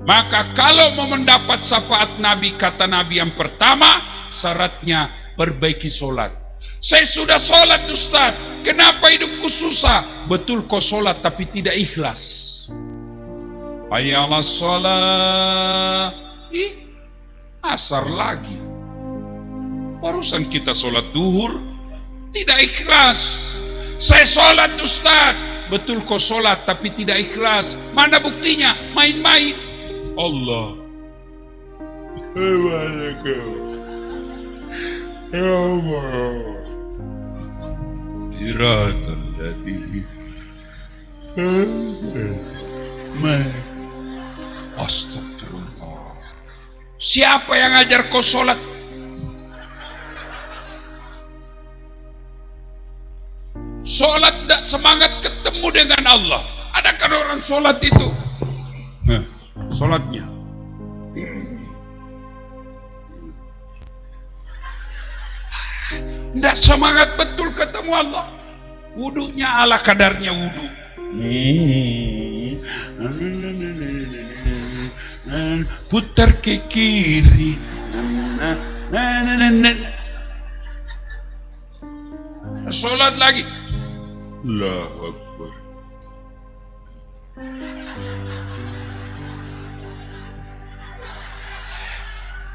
Maka kalau mau mendapat syafaat Nabi, kata Nabi yang pertama, syaratnya perbaiki sholat. Saya sudah sholat Ustaz, kenapa hidupku susah? Betul kau sholat tapi tidak ikhlas. Hayya 'alas sholat. Asar lagi. Barusan kita sholat duhur, tidak ikhlas. Saya sholat Ustaz, betul kau sholat tapi tidak ikhlas. Mana buktinya? Main-main. Allah. Ya Allah. Siratal ladzina Astagfirullah. Siapa yang ngajar kau sholat? Sholat tidak semangat ketemu dengan Allah. Adakah orang sholat itu? Sholatnya tidak semangat betul ketemu Allah. Wudunya ala kadarnya wudu. Putar ke kiri. Sholat lagi. Allahu Akbar.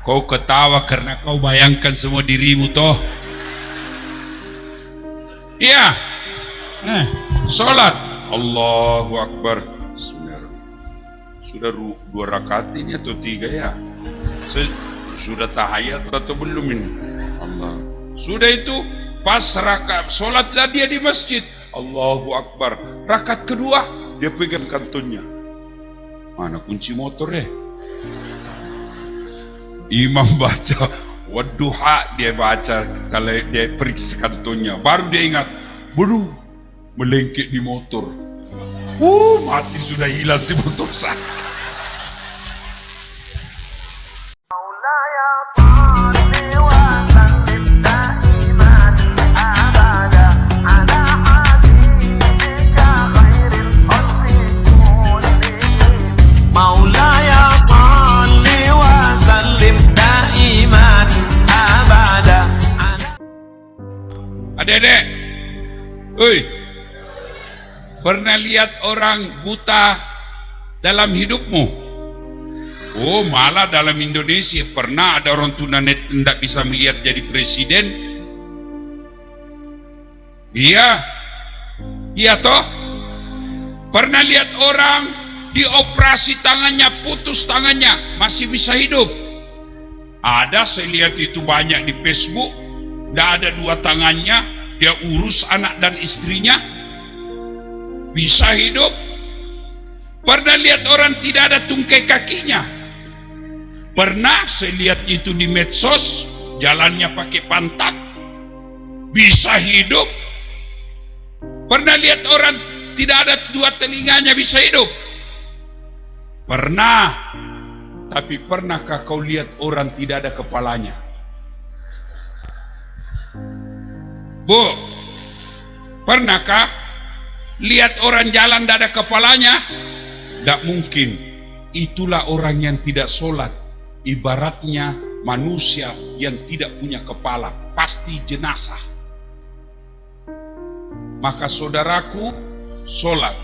Kau ketawa karena kau bayangkan semua dirimu toh. Iya. Sholat. Allahu Akbar. Sudah 2 rakaat ini atau 3 ya? Sudah tahiyat atau belum ini? Allah. Sudah itu pas rakaat sholatlah dia di masjid. Allahu Akbar. Rakaat kedua dia pegang kantonnya. Mana kunci motor ya? Imam baca wadduha, dia baca, kalau dia periksa kantonnya baru dia ingat, baru melengket di motor. Mati sudah hilang si motor saya. Adik-adik, pernah lihat orang buta dalam hidupmu? Oh, malah dalam Indonesia pernah ada orang tunanetra tidak bisa melihat jadi presiden. Iya toh? Pernah lihat orang dioperasi tangannya, putus tangannya, masih bisa hidup? Ada, saya lihat itu banyak di Facebook. Tidak ada 2 tangannya, dia urus anak dan istrinya, bisa hidup. Pernah lihat orang tidak ada tungkai kakinya? Pernah saya lihat itu di medsos, jalannya pakai pantat, bisa hidup. Pernah lihat orang tidak ada 2 telinganya, bisa hidup? Pernah. Tapi pernahkah kau lihat orang tidak ada kepalanya? Bu, pernahkah lihat orang jalan tidak ada kepalanya? Tidak mungkin. Itulah orang yang tidak sholat. Ibaratnya manusia yang tidak punya kepala, pasti jenazah. Maka saudaraku, sholat.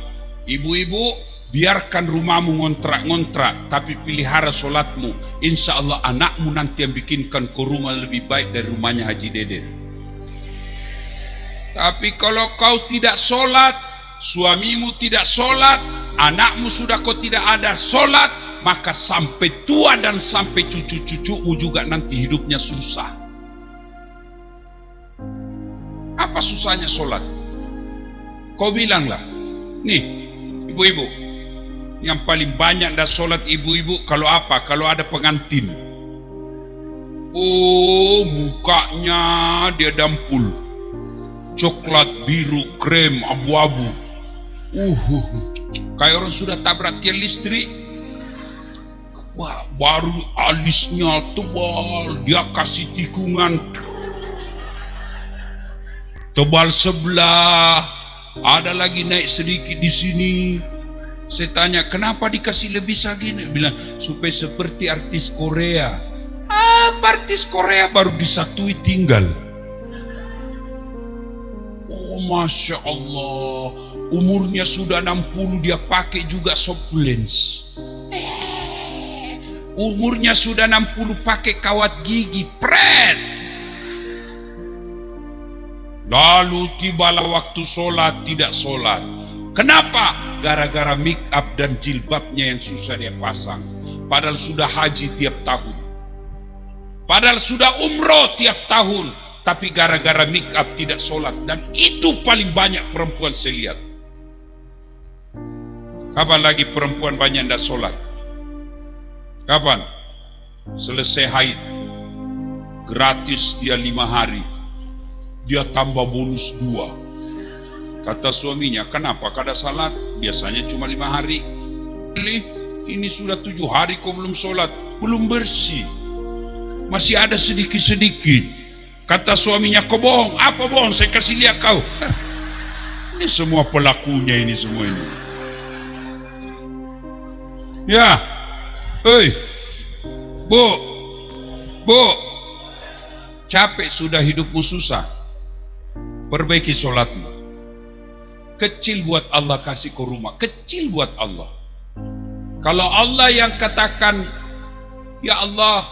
Ibu-ibu, biarkan rumahmu ngontrak-ngontrak, tapi pelihara sholatmu. Insya Allah anakmu nanti yang bikinkan ke rumah lebih baik dari rumahnya Haji Deden. Tapi kalau kau tidak sholat, suamimu tidak sholat, anakmu sudah kau tidak ada sholat, maka sampai tua dan sampai cucu-cucumu juga nanti hidupnya susah. Apa susahnya sholat? Kau bilanglah, nih ibu-ibu, yang paling banyak dah sholat ibu-ibu kalau apa? Kalau ada pengantin. Oh, mukanya dia dampul, coklat, biru, krem, abu-abu. Kayak orang sudah tabrak tiang listrik. Wah, baru alisnya tebal, dia kasih tikungan tebal sebelah, ada lagi naik sedikit di sini. Saya tanya, kenapa dikasih lebih segini? Bilang, supaya seperti artis Korea. Artis Korea baru disatui tinggal. Oh, Masya Allah. Umurnya sudah 60, dia pakai juga soft lens. Umurnya sudah 60, pakai kawat gigi. Pret. Lalu tibalah waktu sholat, tidak sholat. Kenapa? Gara-gara make up dan jilbabnya yang susah dia pasang. Padahal sudah haji tiap tahun. Padahal sudah umroh tiap tahun. Tapi gara-gara make up tidak sholat. Dan itu paling banyak perempuan saya lihat. Kapan lagi perempuan banyak tidak sholat? Kapan? Selesai haid. Gratis dia 5 hari. Dia tambah bonus 2. Kata suaminya, kenapa kada salat? Biasanya cuma 5 hari. Ini sudah 7 hari kau belum sholat. Belum bersih. Masih ada sedikit-sedikit. Kata suaminya, kau bohong. Apa bohong? Saya kasih lihat kau. Ini semua pelakunya ini semua ini. Ya. Hei. Bu. Capek sudah hidupmu susah. Perbaiki sholatmu. Kecil buat Allah kasih ke rumah. Kecil buat Allah. Kalau Allah yang katakan, ya Allah,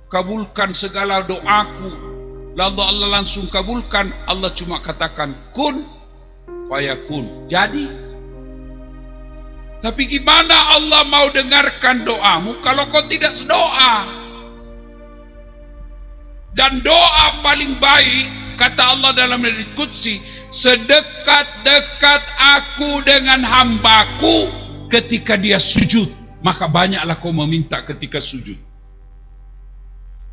kabulkan segala doaku. Lalu Allah langsung kabulkan. Allah cuma katakan, kun, fayakun. Jadi. Tapi gimana Allah mau dengarkan doamu kalau kau tidak doa? Dan doa paling baik, kata Allah dalam hadits qudsi, sedekat-dekat aku dengan hambaku ketika dia sujud, maka banyaklah kau meminta ketika sujud.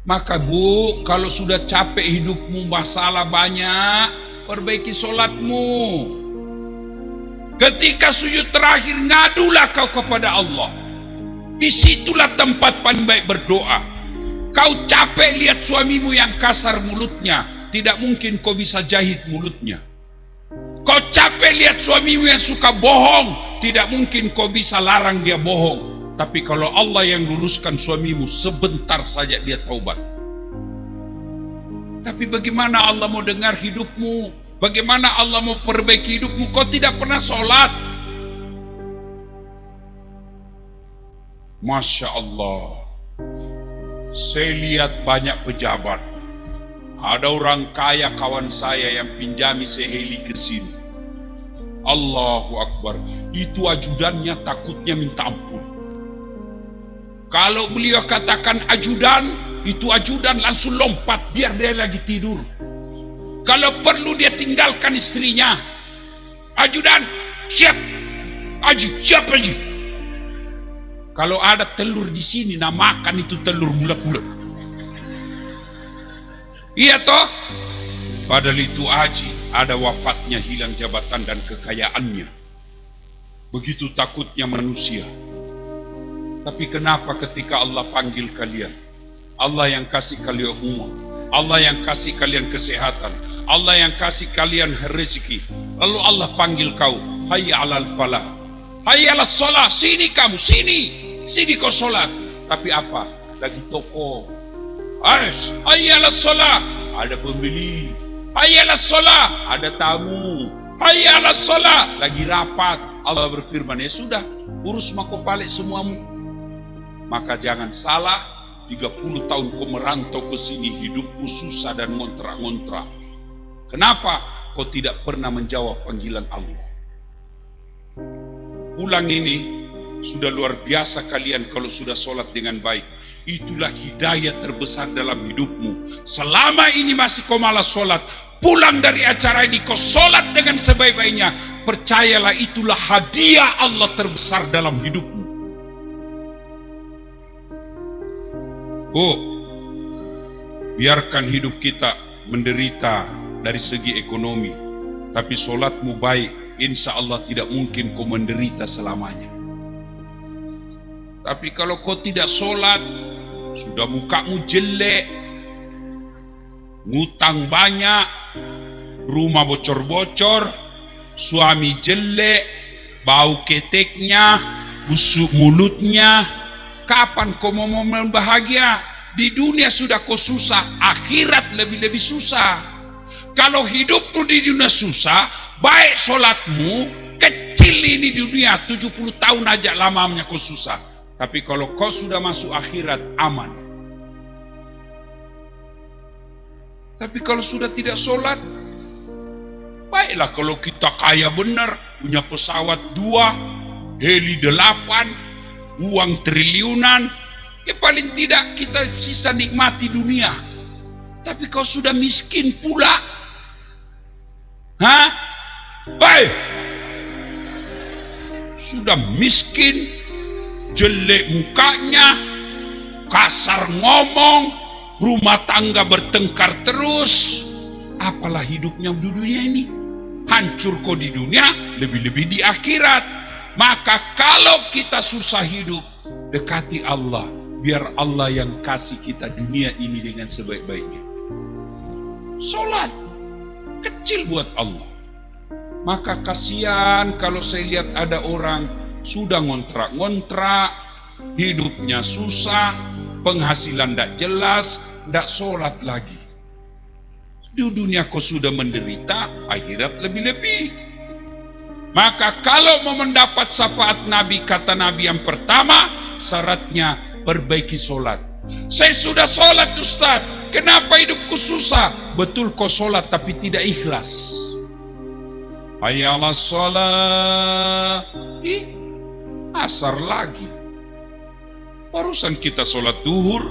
Maka bu, kalau sudah capek hidupmu, masalah banyak, perbaiki sholatmu. Ketika sujud terakhir, ngadulah kau kepada Allah. Disitulah tempat paling baik berdoa. Kau capek lihat suamimu yang kasar mulutnya, tidak mungkin kau bisa jahit mulutnya. Kau capek lihat suamimu yang suka bohong, tidak mungkin kau bisa larang dia bohong. Tapi kalau Allah yang luruskan suamimu, sebentar saja dia taubat. Tapi bagaimana Allah mau dengar hidupmu? Bagaimana Allah mau perbaiki hidupmu? Kau tidak pernah sholat. Masya Allah. Saya lihat banyak pejabat. Ada orang kaya kawan saya yang pinjami seheli ke sini. Allahu Akbar. Itu ajudannya takutnya minta ampun. Kalau beliau katakan ajudan, itu ajudan langsung lompat biar dia lagi tidur. Kalau perlu dia tinggalkan istrinya. Ajudan, siap. Aji, siap Aji. Kalau ada telur di sini, nah makan itu telur bulat-bulat. Iya toh? Padahal itu Aji, ada wafatnya, hilang jabatan dan kekayaannya. Begitu takutnya manusia. Tapi kenapa ketika Allah panggil kalian, Allah yang kasih kalian umur, Allah yang kasih kalian kesehatan, Allah yang kasih kalian rezeki, lalu Allah panggil kau, hayya alal falah, hayya alas sholat, sini kamu, sini kau sholat. Tapi apa? Lagi toko. Hayya alas sholat, ada pembeli. Hayya alas sholat, ada tamu. Hayya alas sholat, lagi rapat. Allah berfirman, ya sudah, urus mako balik semuamu. Maka jangan salah, 30 tahun kau merantau ke sini, hidupku susah dan ngontrak-ngontrak. Kenapa kau tidak pernah menjawab panggilan Allah? Pulang ini sudah luar biasa kalian kalau sudah sholat dengan baik. Itulah hidayah terbesar dalam hidupmu. Selama ini masih kau malas sholat, pulang dari acara ini kau sholat dengan sebaik-baiknya. Percayalah itulah hadiah Allah terbesar dalam hidupmu. Biarkan hidup kita menderita dari segi ekonomi, tapi sholatmu baik, insya Allah tidak mungkin kau menderita selamanya. Tapi kalau kau tidak sholat, sudah mukamu jelek, ngutang banyak, rumah bocor-bocor, suami jelek, bau keteknya, busuk mulutnya. Kapan kau mau bahagia? Di dunia sudah kau susah, akhirat lebih-lebih susah. Kalau hidupmu di dunia susah, baik solatmu, kecil ini di dunia, 70 tahun aja lamanya kau susah. Tapi kalau kau sudah masuk akhirat, aman. Tapi kalau sudah tidak solat, baiklah kalau kita kaya benar, punya pesawat 2, heli 8, uang triliunan, ya paling tidak kita sisa nikmati dunia. Tapi kau sudah miskin pula, baik, sudah miskin, jelek mukanya, kasar ngomong, rumah tangga bertengkar terus, apalah hidupnya di dunia ini. Hancur kau di dunia, lebih-lebih di akhirat. Maka kalau kita susah hidup, dekati Allah, biar Allah yang kasih kita dunia ini dengan sebaik-baiknya. Sholat kecil buat Allah. Maka kasihan kalau saya lihat ada orang sudah ngontrak-ngontrak, hidupnya susah, penghasilan tidak jelas, tidak sholat lagi. Di dunia kau sudah menderita, akhirat lebih-lebih. Maka kalau mau mendapat syafaat Nabi, kata Nabi yang pertama, syaratnya perbaiki sholat. Saya sudah sholat Ustaz, kenapa hidupku susah? Betul kau sholat tapi tidak ikhlas. Hayya 'alas sholat. Asar lagi. Barusan kita sholat duhur,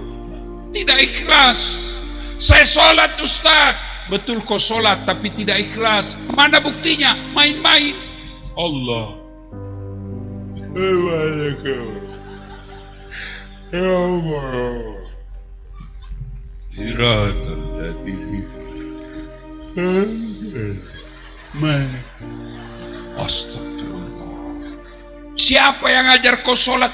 tidak ikhlas. Saya sholat Ustaz, betul kau sholat tapi tidak ikhlas. Mana buktinya? Main-main. Allah, ya Allah, astagfirullah. Siapa yang ajar kau sholat?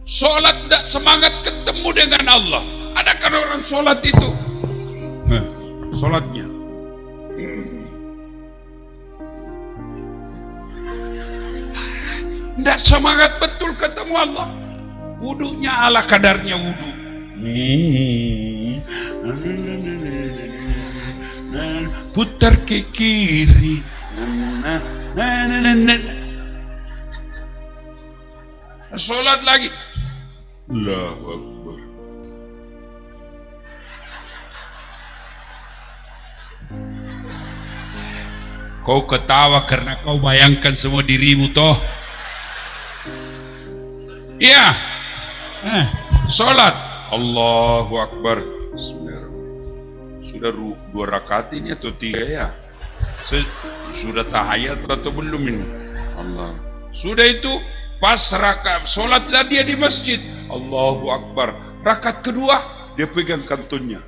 Sholat tidak semangat ketemu dengan Allah. Adakah orang sholat itu? Sholatnya tidak semangat betul ketemu Allah. Wudunya ala kadarnya wudu. Putar ke kiri. Sholat lagi. Allahu Akbar. Kau ketawa karena kau bayangkan semua dirimu toh. Iya. Sholat. Allahu Akbar. Sudah 2 rakaat ini atau 3 ya? Sudah tahiyat atau belum ini? Allah. Sudah itu pas rakaat sholatlah dia di masjid. Allahu Akbar. Rakaat kedua dia pegang kantonnya.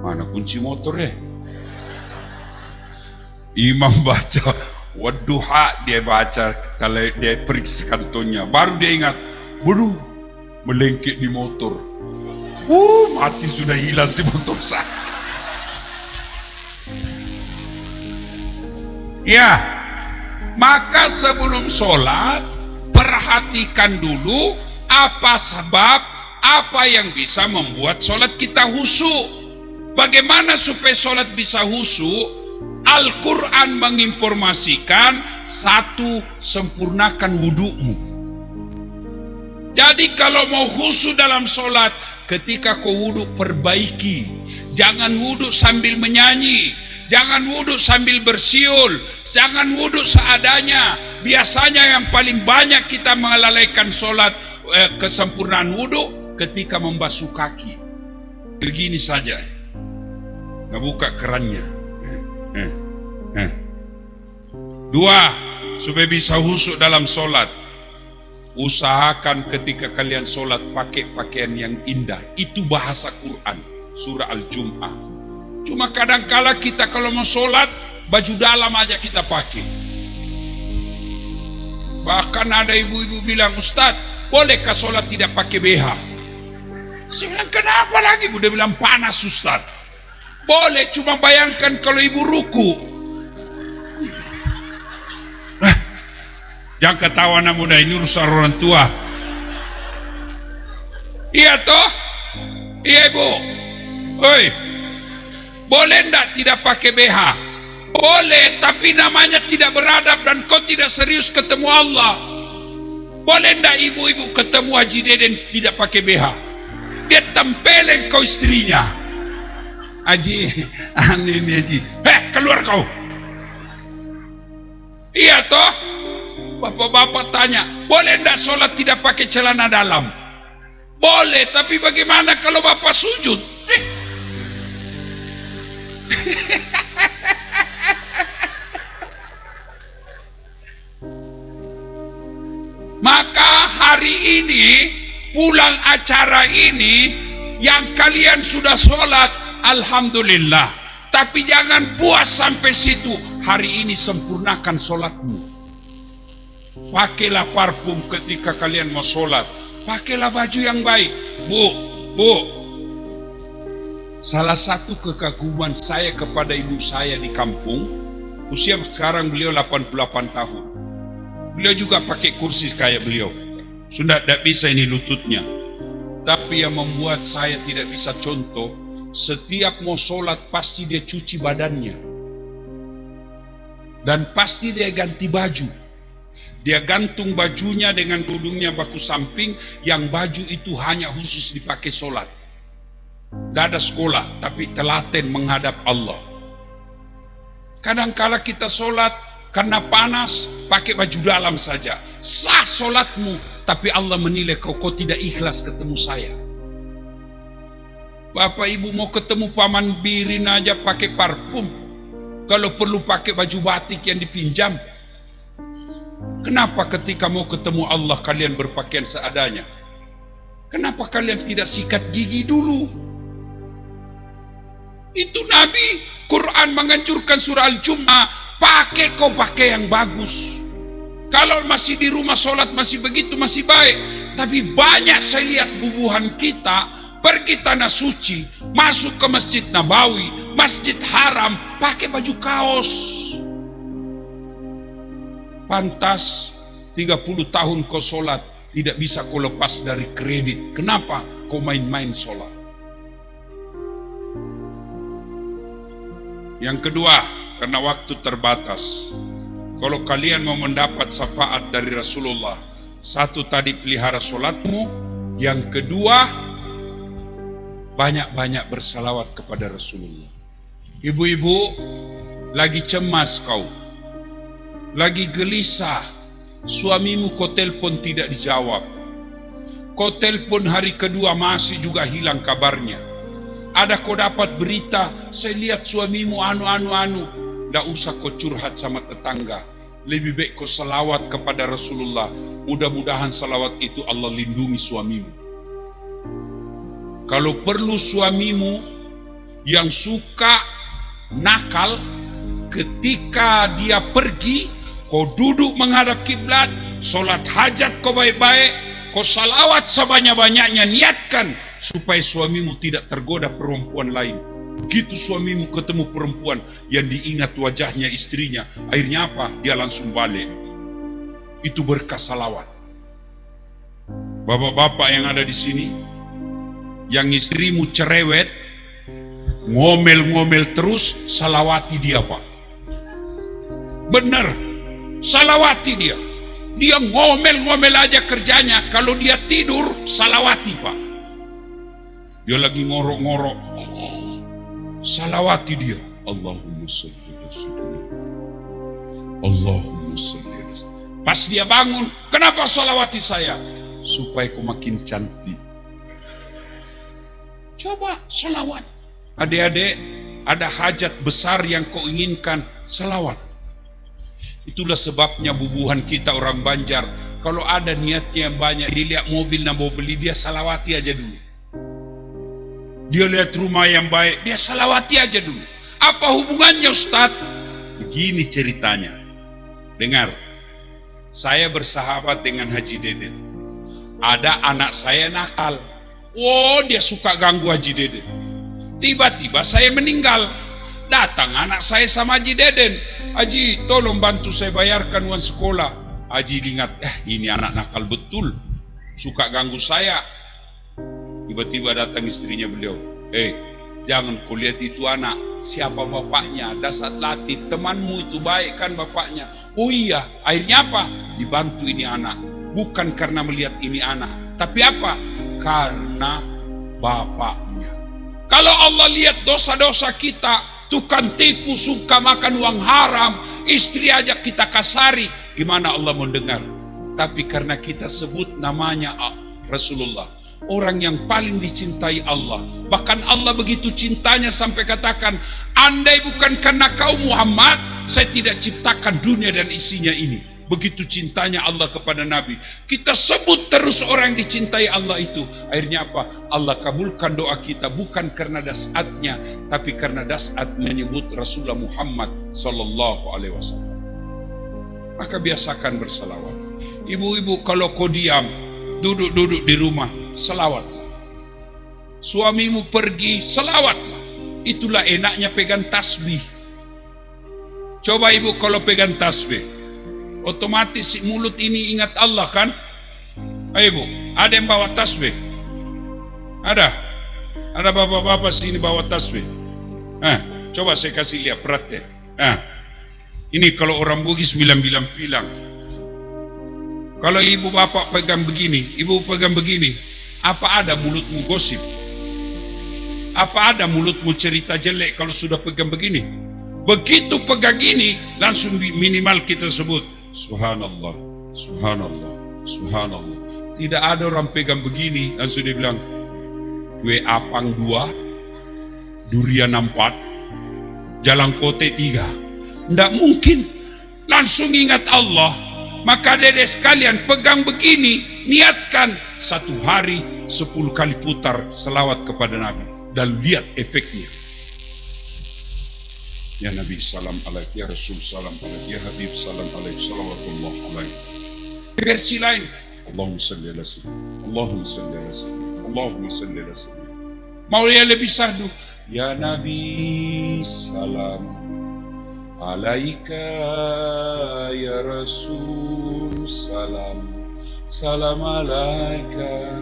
Mana kunci motor ya? Imam baca wadduha, dia baca, kalau dia periksa kantonnya, baru dia ingat, waduh, melengket di motor. Mati sudah hilang si motor saya. Ya, maka sebelum sholat perhatikan dulu apa sebab, apa yang bisa membuat sholat kita khusyuk. Bagaimana supaya sholat bisa khusyuk? Al-Quran menginformasikan, 1, sempurnakan wudhumu. Jadi kalau mau khusyuk dalam sholat, ketika kau wudhu perbaiki. Jangan wudhu sambil menyanyi, jangan wudhu sambil bersiul, jangan wudhu seadanya. Biasanya yang paling banyak kita melalaikan sholat, kesempurnaan wudhu ketika membasuh kaki. Begini saja, nggak buka kerannya. 2, supaya bisa khusyuk dalam sholat, usahakan ketika kalian sholat pakai pakaian yang indah. Itu bahasa Quran, surah Al-Jum'ah. Cuma kadang-kala kita kalau mau sholat, baju dalam aja kita pakai. Bahkan ada ibu-ibu bilang, Ustaz, bolehkah sholat tidak pakai BH? Saya bilang, kenapa lagi? Udah bilang panas Ustaz. Boleh, cuma bayangkan kalau ibu ruku. Jangan ketawa anak muda, ini urusan orang tua. Iya toh? Iya ibu. Oi, boleh ndak tidak pakai BH? Boleh, tapi namanya tidak beradab dan kau tidak serius ketemu Allah. Boleh ndak ibu-ibu ketemu Haji Deden tidak pakai BH? Dia tempelin kau istrinya. Haji, ini Haji. Keluar kau. Iya toh? Bapak-bapak tanya, boleh ndak sholat tidak pakai celana dalam? Boleh, tapi bagaimana kalau bapak sujud? Maka hari ini, pulang acara ini, yang kalian sudah sholat, alhamdulillah. Tapi jangan puas sampai situ. Hari ini sempurnakan sholatmu. Pakailah parfum ketika kalian mau sholat. Pakailah baju yang baik. Bu, salah satu kekaguman saya kepada ibu saya di kampung, usia sekarang beliau 88 tahun. Beliau juga pakai kursi kayak beliau. Sudah tidak bisa ini lututnya. Tapi yang membuat saya tidak bisa contoh, setiap mau sholat pasti dia cuci badannya. Dan pasti dia ganti baju. Dia gantung bajunya dengan tudungnya baku samping, yang baju itu hanya khusus dipakai sholat. Tidak ada sekolah, tapi telaten menghadap Allah. Kadang-kala kita sholat karena panas, pakai baju dalam saja. Sah sholatmu, tapi Allah menilai kau tidak ikhlas ketemu saya. Bapak ibu mau ketemu paman birin aja pakai parfum. Kalau perlu pakai baju batik yang dipinjam. Kenapa ketika mau ketemu Allah kalian berpakaian seadanya? Kenapa kalian tidak sikat gigi dulu? Itu Nabi, Quran menganjurkan surah Al-Jum'ah, pakai yang bagus. Kalau masih di rumah sholat masih begitu, masih baik. Tapi banyak saya lihat bubuhan kita, pergi tanah suci, masuk ke Masjid Nabawi, Masjid Haram, pakai baju kaos. Pantas 30 tahun kau sholat, tidak bisa kau lepas dari kredit. Kenapa? Kau main-main sholat. Yang kedua, karena waktu terbatas. Kalau kalian mau mendapat syafaat dari Rasulullah, satu tadi pelihara sholatmu. Yang kedua, banyak-banyak bersalawat kepada Rasulullah. Ibu-ibu, lagi cemas kau. Lagi gelisah, suamimu kau telpon tidak dijawab. Kau telpon hari kedua masih juga hilang kabarnya. Ada kau dapat berita, saya lihat suamimu anu. Tidak usah kau curhat sama tetangga. Lebih baik kau salawat kepada Rasulullah. Mudah-mudahan salawat itu Allah lindungi suamimu. Kalau perlu suamimu yang suka nakal, ketika dia pergi, kau duduk menghadap kiblat, sholat hajat kau baik-baik, kau salawat sebanyak-banyaknya, niatkan supaya suamimu tidak tergoda perempuan lain. Begitu suamimu ketemu perempuan yang diingat wajahnya istrinya, akhirnya apa? Dia langsung balik. Itu berkah salawat. Bapak-bapak yang ada di sini, yang istrimu cerewet, ngomel-ngomel terus, salawati dia Pak. Benar. Salawati dia. Dia ngomel-ngomel aja kerjanya. Kalau dia tidur, salawati Pak. Dia lagi ngorok-ngorok, salawati dia. Allahumma salli ala sayyidina. Allahumma salli ala sayyidina. Pas dia bangun, kenapa salawati saya? Supaya kau makin cantik. Coba salawat. Adik-adik, ada hajat besar yang kau inginkan, salawat. Itulah sebabnya bubuhan kita orang Banjar, kalau ada niatnya yang banyak, dia lihat mobil nak mau beli, dia salawati aja dulu. Dia lihat rumah yang baik, dia salawati aja dulu. Apa hubungannya Ustaz? Begini ceritanya. Dengar, saya bersahabat dengan Haji Deden. Ada anak saya nakal. Oh, dia suka ganggu Haji Deden. Tiba-tiba saya meninggal. Datang anak saya sama Haji Deden. Haji, tolong bantu saya bayarkan uang sekolah. Haji ingat, ini anak nakal betul, suka ganggu saya. Tiba-tiba datang istrinya beliau. Jangan kau lihat itu anak, siapa bapaknya? Dasar latih, temanmu itu baik kan bapaknya. Oh iya, akhirnya apa? Dibantu ini anak. Bukan karena melihat ini anak, tapi apa? Karena bapaknya. Kalau Allah lihat dosa-dosa kita, tukang tipu, suka makan uang haram, istri aja kita kasari, gimana Allah mendengar? Tapi karena kita sebut namanya Rasulullah, orang yang paling dicintai Allah. Bahkan Allah begitu cintanya sampai katakan, andai bukan karena kau Muhammad, saya tidak ciptakan dunia dan isinya ini. Begitu cintanya Allah kepada Nabi. Kita sebut terus orang yang dicintai Allah itu. Akhirnya apa? Allah kabulkan doa kita bukan karena dasatnya, tapi karena dasat menyebut Rasulullah Muhammad sallallahu alaihi wasallam. Maka biasakan bersalawat. Ibu-ibu kalau kau diam, duduk-duduk di rumah, salawatlah. Suamimu pergi, salawatlah. Itulah enaknya pegang tasbih. Coba ibu kalau pegang tasbih, otomatis mulut ini ingat Allah kan? Ayo bu, ada yang bawa tasbih? Ada bapak-bapak sini bawa tasbih? Coba saya kasih lihat perhatian. Ini kalau orang Bugis bilang kalau ibu bapak pegang begini, ibu pegang begini, apa ada mulutmu gosip? Apa ada mulutmu cerita jelek kalau sudah pegang begini? Begitu pegang ini, langsung minimal kita sebut Subhanallah, Subhanallah, Subhanallah. Tidak ada orang pegang begini langsung dia bilang kue apang 2, durian 4, jalan kote 3. Tidak mungkin. Langsung ingat Allah. Maka dedek sekalian pegang begini, niatkan 1 hari 10 kali putar selawat kepada Nabi dan lihat efeknya. Ya Nabi salam alaik, ya Rasul salam alaik, ya Habib salam alaik, salawatullah alaik. Versi lain, Allahumma salli ala sayyidina, Allahumma salli ala sayyidina, Allahumma salli ala sayyidina. Mau yang lebih sahdu, ya Nabi salam alaika, ya Rasul salam, salam alaika,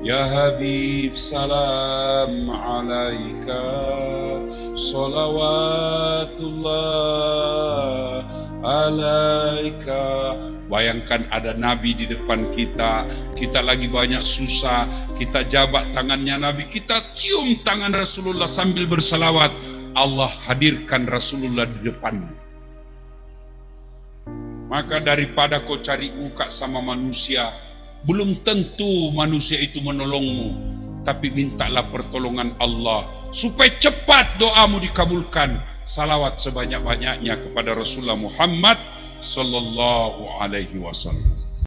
ya Habib salam alaika, salawatullah alaika. Bayangkan ada Nabi di depan kita, kita lagi banyak susah, kita jabat tangannya Nabi, kita cium tangan Rasulullah sambil bersalawat. Allah hadirkan Rasulullah di depanmu. Maka daripada kau cari muka sama manusia, belum tentu manusia itu menolongmu, tapi mintalah pertolongan Allah supaya cepat doamu dikabulkan. Salawat sebanyak-banyaknya kepada Rasulullah Muhammad sallallahu alaihi wasallam.